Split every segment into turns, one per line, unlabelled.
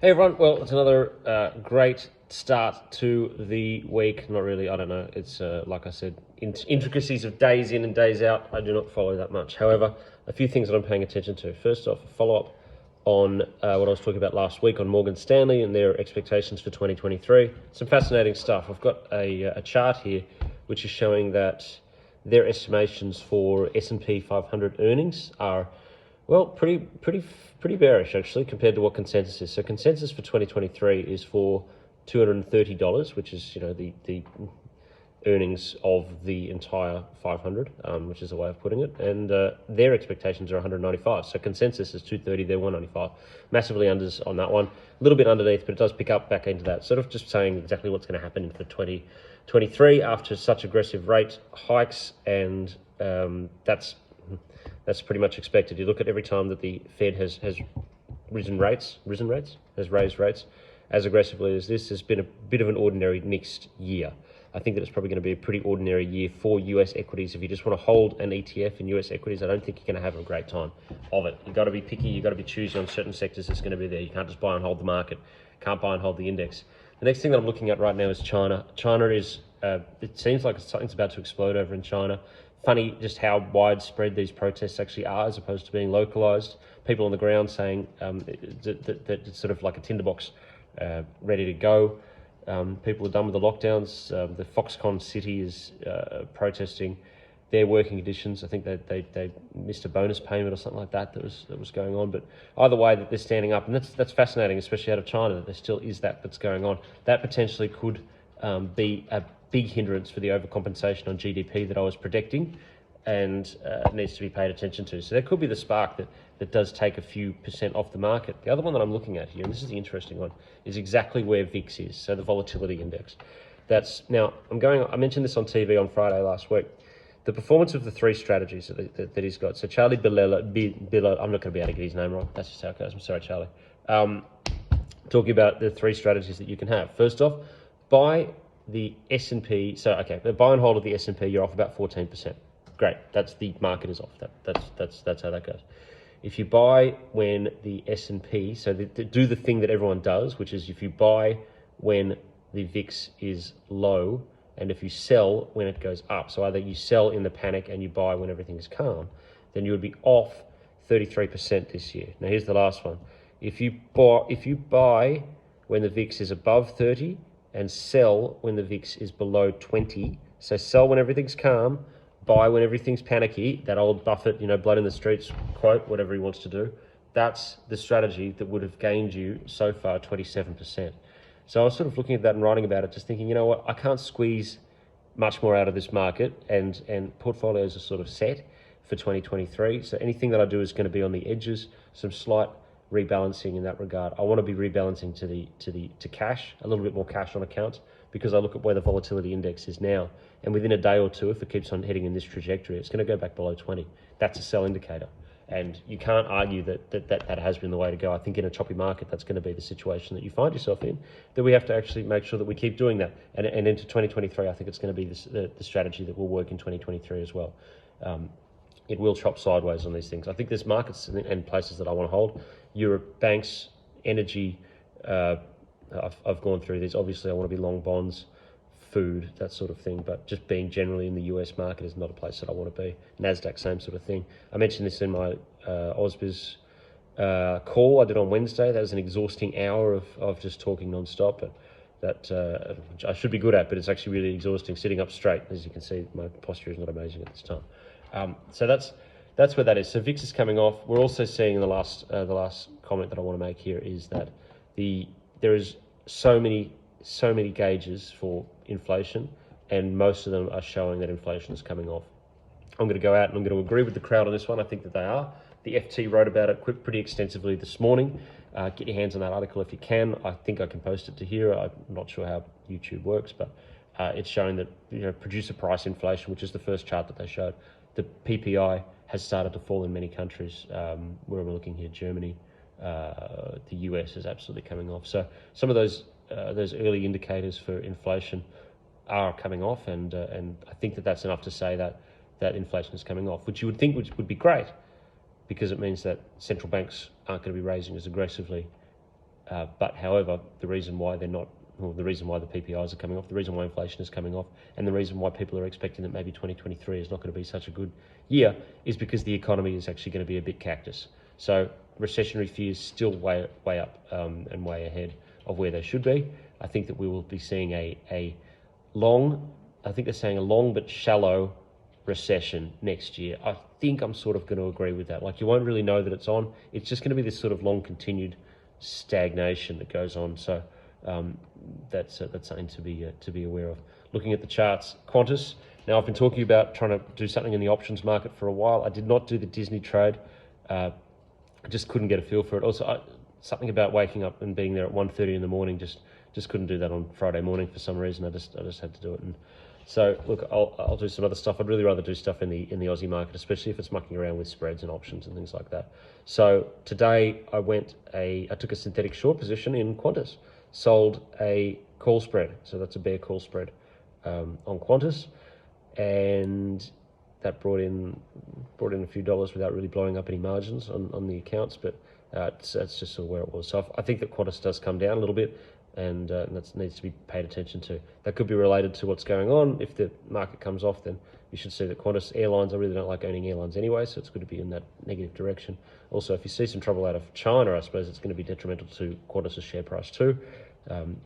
Hey everyone, well, it's another great start to the week. Not really, I don't know. It's like I said, intricacies of days in and days out, I do not follow that much. However, a few things that I'm paying attention to. First off, a follow up on what I was talking about last week on Morgan Stanley and their expectations for 2023. Some fascinating stuff. I've got a chart here which is showing that their estimations for S&P 500 earnings are pretty bearish actually compared to what consensus is. So consensus for 2023 is for $230, which is the earnings of the entire 500, which is a way of putting it, and their expectations are 195. So consensus is 230, they're 195. Massively unders on that one, a little bit underneath, but it does pick up back into that. Sort of just saying exactly what's going to happen for 2023 after such aggressive rate hikes, and that's pretty much expected. You look at every time that the Fed has raised rates as aggressively as this, has been a bit of an ordinary mixed year. I think that it's probably going to be a pretty ordinary year for US equities. If you just want to hold an ETF in US equities, I don't think you're going to have a great time of it. You've got to be picky, you've got to be choosy on certain sectors that's going to be there. You can't just buy and hold the market, can't buy and hold the index. The next thing that I'm looking at right now is China. China is, it seems like something's about to explode over in China. Funny just how widespread these protests actually are as opposed to being localized. People on the ground saying that it's sort of like a tinderbox ready to go. People are done with the lockdowns. The Foxconn city is protesting their working conditions. I think they missed a bonus payment or something like that was going on. But either way, that they're standing up, and that's fascinating, especially out of China, that there still is that's going on. That potentially could be a big hindrance for the overcompensation on GDP that I was predicting, and needs to be paid attention to. So that could be the spark that does take a few percent off the market. The other one that I'm looking at here, and this is the interesting one, is exactly where VIX is, so the volatility index. I mentioned this on TV on Friday last week. The performance of the three strategies that he's got. So Charlie Bilello, I'm not going to be able to get his name wrong. That's just how it goes. I'm sorry, Charlie. Talking about the three strategies that you can have. First off, buy the S&P. So okay, the buy and hold of the S&P, you're off about 14%. Great, that's the market is off. That's how that goes. If you buy when the S&P, so do the thing that everyone does, which is if you buy when the VIX is low, and if you sell when it goes up, so either you sell in the panic and you buy when everything is calm, then you would be off 33% this year. Now here's the last one. If you buy when the VIX is above 30 and sell when the VIX is below 20, so sell when everything's calm, buy when everything's panicky, that old Buffett, blood in the streets quote, whatever he wants to do, that's the strategy that would have gained you so far 27%. So I was sort of looking at that and writing about it, just thinking, you know what, I can't squeeze much more out of this market, and portfolios are sort of set for 2023. So anything that I do is going to be on the edges, some slight rebalancing in that regard. I want to be rebalancing to cash, a little bit more cash on account, because I look at where the volatility index is now, and within a day or two, if it keeps on heading in this trajectory, it's going to go back below 20. That's a sell indicator, and you can't argue that has been the way to go. I think in a choppy market, that's going to be the situation that you find yourself in, that we have to actually make sure that we keep doing that, and into 2023, I think it's going to be the strategy that will work in 2023 as well. It will chop sideways on these things. I think there's markets and places that I want to hold. Europe, banks, energy. I've gone through these. Obviously, I want to be long bonds, food, that sort of thing. But just being generally in the US market is not a place that I want to be. NASDAQ, same sort of thing. I mentioned this in my Ausbiz call I did on Wednesday. That was an exhausting hour of just talking nonstop. But that I should be good at, but it's actually really exhausting sitting up straight. As you can see, my posture is not amazing at this time. So that's where that is. So VIX is coming off. We're also seeing the last comment that I want to make here is that there is so many gauges for inflation, and most of them are showing that inflation is coming off. I'm going to go out and I'm going to agree with the crowd on this one. I think that they are. The FT wrote about it pretty extensively this morning. Get your hands on that article if you can. I think I can post it to here. I'm not sure how YouTube works, but it's showing that producer price inflation, which is the first chart that they showed, the PPI has started to fall in many countries. Where we're looking here, Germany, the US is absolutely coming off. So some of those early indicators for inflation are coming off, and I think that's enough to say that inflation is coming off, which you would think would be great, because it means that central banks aren't going to be raising as aggressively But however, the reason why they're not, well, the reason why the PPIs are coming off, the reason why inflation is coming off, and the reason why people are expecting that maybe 2023 is not going to be such a good year is because the economy is actually going to be a bit cactus. So recessionary fears still way up and way ahead of where they should be. I think that we will be seeing a long, I think they're saying a long but shallow recession next year. I think I'm sort of going to agree with that. Like, you won't really know that it's on. It's just going to be this sort of long continued stagnation that goes on. So that's something to be aware of. Looking at the charts, Qantas. Now, I've been talking about trying to do something in the options market for a while. I did not do the Disney trade. I just couldn't get a feel for it. Also, something about waking up and being there at 1:30 in the morning, just couldn't do that on Friday morning for some reason. I just had to do it. And so, look, I'll do some other stuff. I'd really rather do stuff in the Aussie market, especially if it's mucking around with spreads and options and things like that. So today I took a synthetic short position in Qantas, sold a call spread. So that's a bear call spread on Qantas, and that brought in a few dollars without really blowing up any margins on the accounts, but that's just sort of where it was. So I think that Qantas does come down a little bit, and that needs to be paid attention to. That could be related to what's going on. If the market comes off, then you should see that Qantas Airlines, I really don't like owning airlines anyway, so it's good to be in that negative direction. Also, if you see some trouble out of China, I suppose it's going to be detrimental to Qantas's share price too.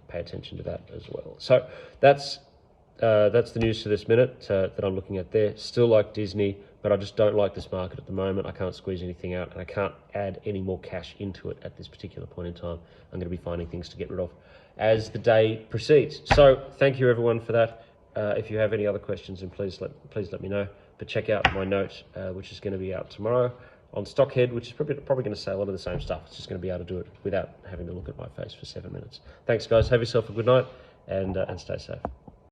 Pay attention to that as well. So that's the news for this minute that I'm looking at there. Still like Disney, but I just don't like this market at the moment. I can't squeeze anything out, and I can't add any more cash into it at this particular point in time. I'm going to be finding things to get rid of as the day proceeds. So thank you everyone for that. If you have any other questions, then please let me know. But check out my note, which is going to be out tomorrow on Stockhead, which is probably going to say a lot of the same stuff. It's just going to be able to do it without having to look at my face for 7 minutes. Thanks, guys. Have yourself a good night, and stay safe.